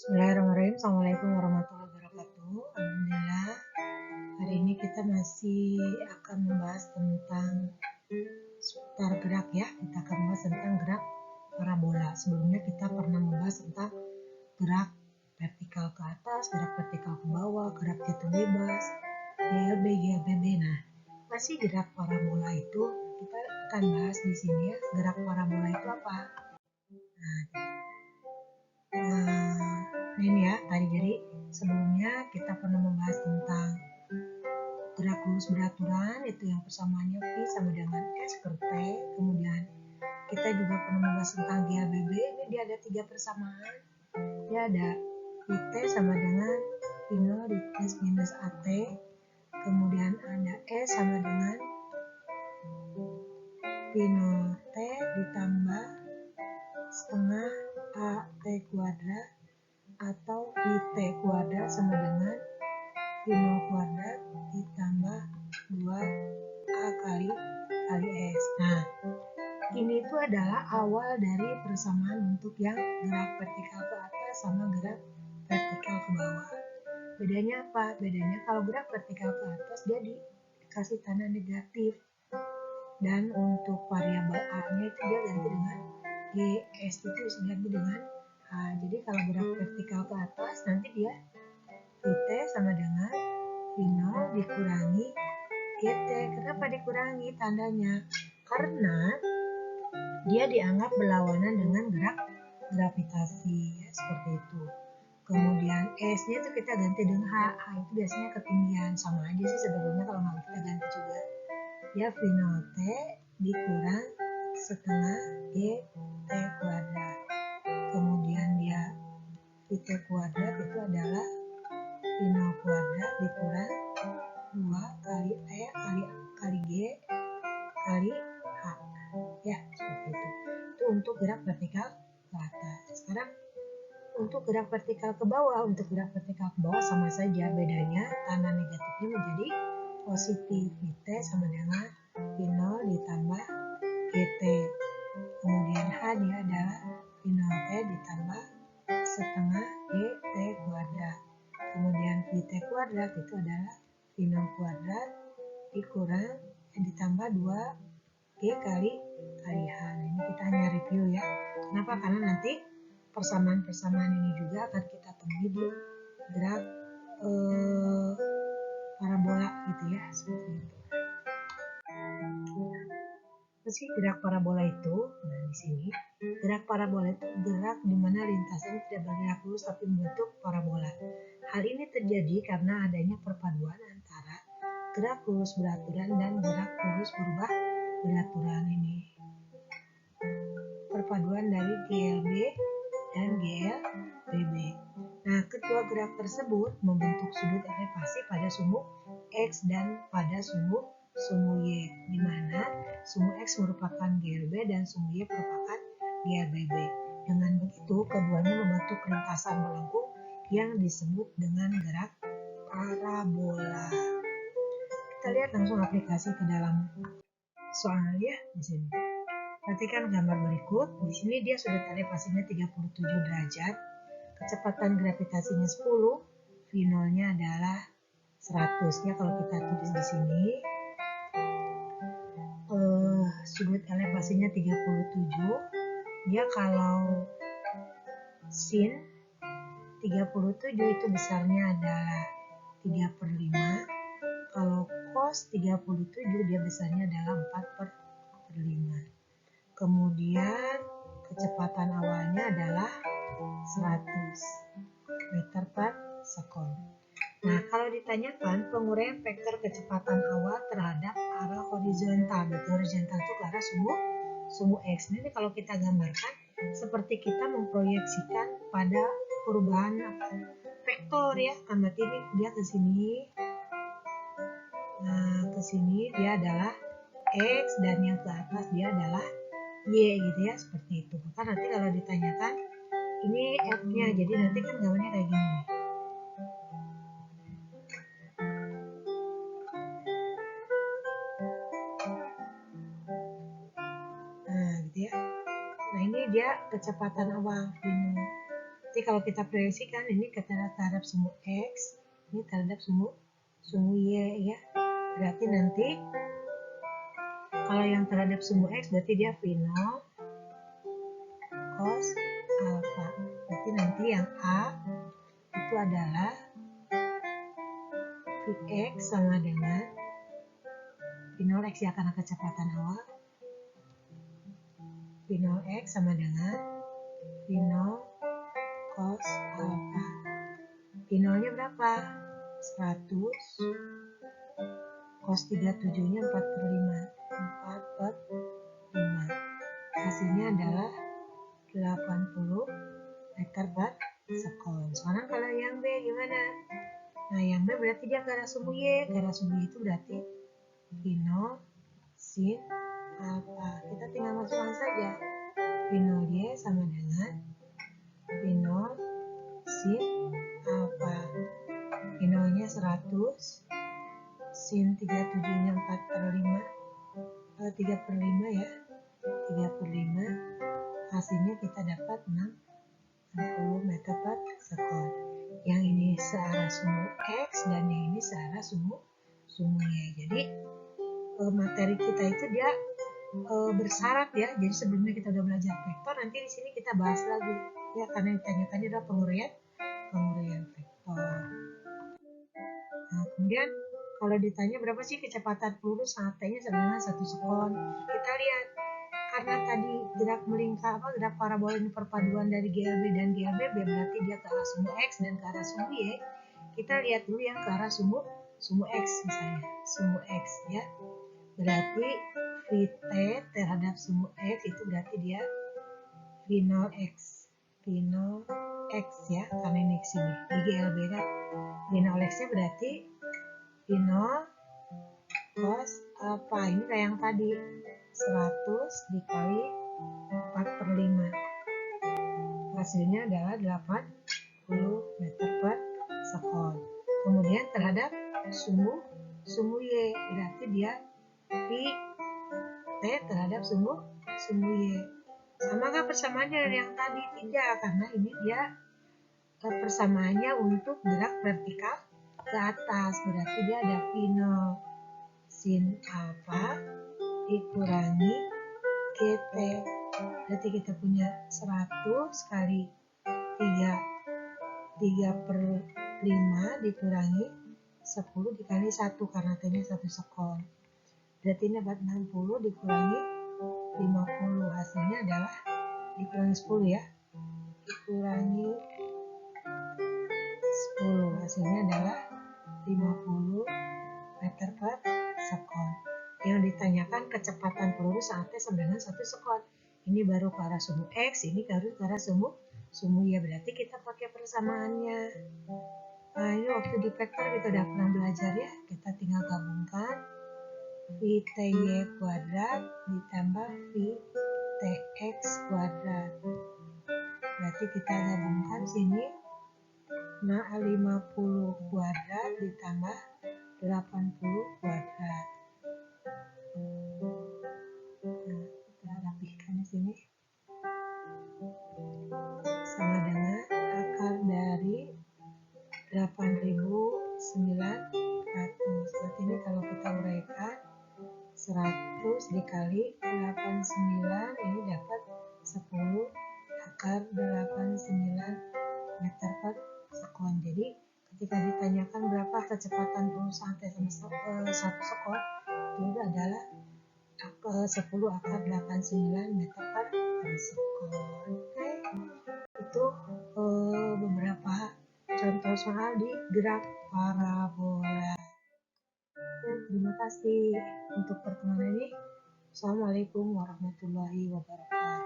Bismillahirrahmanirrahim. Assalamualaikum warahmatullahi wabarakatuh. Alhamdulillah, hari ini kita masih akan membahas tentang seputar gerak ya. Kita akan membahas tentang gerak parabola. Sebelumnya kita pernah membahas tentang gerak vertikal ke atas, gerak vertikal ke bawah, gerak jatuh bebas, GLB, GLBB. Nah, masih gerak parabola itu kita akan bahas di sini ya. Gerak parabola itu apa? Nah, ini ya tadi, jadi sebelumnya kita pernah membahas tentang gerak lurus beraturan, itu yang persamaannya V sama dengan S per T. Kemudian kita juga pernah membahas tentang GLBB. Ini dia ada 3 persamaan. Dia ada VT sama dengan V0 di plus minus AT. Kemudian ada S sama dengan V0 T ditambah setengah AT kuadrat, atau VT kuadrat sama dengan V0 kuadrat ditambah 2A kali S. Nah, ini itu adalah awal dari persamaan untuk yang gerak vertikal ke atas sama gerak vertikal ke bawah. Bedanya apa? Bedanya kalau gerak vertikal ke atas dia dikasih tanda negatif, dan untuk variabel A-nya itu dia ganti dengan GS, itu ganti dengan H. Jadi kalau gerak vertikal ke atas nanti dia VT sama dengan V0 dikurangi GT. Kenapa dikurangi tandanya? Karena dia dianggap berlawanan dengan gerak gravitasi ya, seperti itu. Kemudian S-nya itu kita ganti dengan H. H itu biasanya ketinggian, sama aja sih sebetulnya kalau nggak kita ganti juga. Ya V0 T dikurang setengah GT kuadrat. Kemudian dia VT kuadrat itu adalah V0 kuadrat dikurang 2 kali T kali G kali H. Ya, seperti itu. Itu untuk gerak vertikal ke atas. Sekarang untuk gerak vertikal ke bawah, sama saja, bedanya tanda negatifnya menjadi positif. VT sama dengan V0 ditambah GT. Kemudian H dia adalah V0 T ditambah setengah GT kuadrat. Kemudian VT kuadrat itu adalah V0 kuadrat dikurang ditambah 2G kali H. Nah, ini kita hanya review ya. Kenapa? Karena nanti persamaan-persamaan ini juga akan kita temui di gerak parabola gitu ya, seperti itu. Meski gerak parabola itu, nah di sini gerak parabola itu gerak di mana lintasan tidak bergerak lurus tapi membentuk parabola. Hal ini terjadi karena adanya perpaduan antara gerak lurus beraturan dan gerak lurus berubah beraturan ini. Perpaduan dari GLB dan GLBB. Nah, kedua gerak tersebut membentuk sudut elevasi pada sumbu X dan pada sumbu Y, di mana sumbu X merupakan GLB dan sumbu Y merupakan GLBB. Dengan begitu, keduanya membentuk lintasan melengkung yang disebut dengan gerak parabola. Kita lihat langsung aplikasi ke dalam soal ya di sini. Perhatikan gambar berikut. Di sini dia sudut elevasinya 37 derajat, kecepatan gravitasinya 10, V0-nya adalah 100 ya kalau kita tulis di sini. Sudut elevasinya 37, dia kalau sin 37 itu besarnya adalah 3/5, kalau cos 37 dia besarnya adalah 4/5. Kemudian kecepatan awalnya adalah 100 meter per sekon. Nah, kalau ditanyakan penguraian vektor kecepatan awal terhadap arah horizontal, berarti horizontal itu ke arah sumbu X. Ini kalau kita gambarkan seperti kita memproyeksikan pada perubahan vektor ya, kan berarti ini dia ke sini. Nah, ke sini dia adalah X dan yang ke atas dia adalah Y gitu ya, seperti itu. Maka nanti kalau ditanyakan ini F-nya, jadi nanti kan gambarnya kayak gini. Nah, gitu ya. Nah, ini dia kecepatan awal V0. Jadi kalau kita proyeksikan ini terhadap sumbu X, ini terhadap sumbu Y ya. Berarti nanti kalau yang terhadap sumbu X berarti dia V0 cos alpha. Berarti nanti yang A itu adalah Vx sama dengan V0x ya, karena kecepatan awal. V0x sama dengan V0 cos alpha. V0 nya berapa? 100. Cos 37 nya 4/5. 4/5. Hasilnya adalah 80 meter per sekon. Sekarang kalau yang B gimana? Nah, yang B berarti dia ke arah sumbu Y. Ke arah sumbu Y itu berarti V0 sin alpha. Kita tinggal masukkan saja. V0 Y sama dengan V0 sin alpha. V0 nya 100. Sin 37 nya 4/5. 3/5 ya. 3/5. Hasilnya kita dapat 60 meter per sekon. Yang ini searah sumbu X dan yang ini searah sumbu Y. Jadi materi kita itu dia bersyarat ya. Jadi sebelumnya kita udah belajar vektor, nanti di sini kita bahas lagi ya, karena ditanyakan adalah penguraian vektor. Nah, kemudian kalau ditanya berapa sih kecepatan peluru saat T-nya sama dengan 1 sekon, kita lihat karena tadi gerak melingkar gerak parabola ini perpaduan dari GLB dan GLB, berarti dia ke arah sumbu X dan ke arah sumbu Y. Kita lihat dulu yang ke arah sumbu X misalnya, sumbu X ya. Berarti Vt terhadap sumbu X itu berarti dia V0x ya, karena ini ke sini di GLB kan. V0x nya berarti V0 cos alpha, ini kayak yang tadi 100 dikali 4/5. Hasilnya adalah 80 meter per sekon. Kemudian terhadap sumbu Y, berarti dia V T terhadap sumbu Y. Samakah persamaannya dari yang tadi? Tidak, karena ini dia persamaannya untuk gerak vertikal ke atas. Berarti dia ada V0 sin alpha dikurangi GT. Berarti kita punya 100 kali 3/5 dikurangi 10 dikali 1 karena T-nya 1 sekon. Berarti ini dapat 60 dikurangi 50. Hasilnya adalah dikurangi 10 ya. Dikurangi 10. Hasilnya adalah 50 meter per sekon. Yang ditanyakan kecepatan peluru saat T sama dengan 1 sekon. Ini baru ke arah sumbu X, ini baru ke arah sumbu Y. Berarti kita pakai persamaannya. Nah, ini waktu di vektor kita udah pernah belajar ya. Kita tinggal gabungkan Vty kuadrat ditambah Vtx kuadrat. Berarti kita gabungkan sini. Nah, 50 kuadrat ditambah 80 kuadrat. Nah, kita rapihkan di sini. Sama dengan akar dari 8.900. Berarti ini kalau kita uraikan 100 dikali 89, ini dapat 10 akar 89 meter per sekon. Jadi ketika ditanyakan berapa kecepatan peluru saat T sama 1 sekon, itu adalah 10 akar 89 meter per sekon. Oke, itu beberapa contoh soal di gerak parabola. Terima kasih untuk pertemuan ini. Assalamualaikum warahmatullahi wabarakatuh.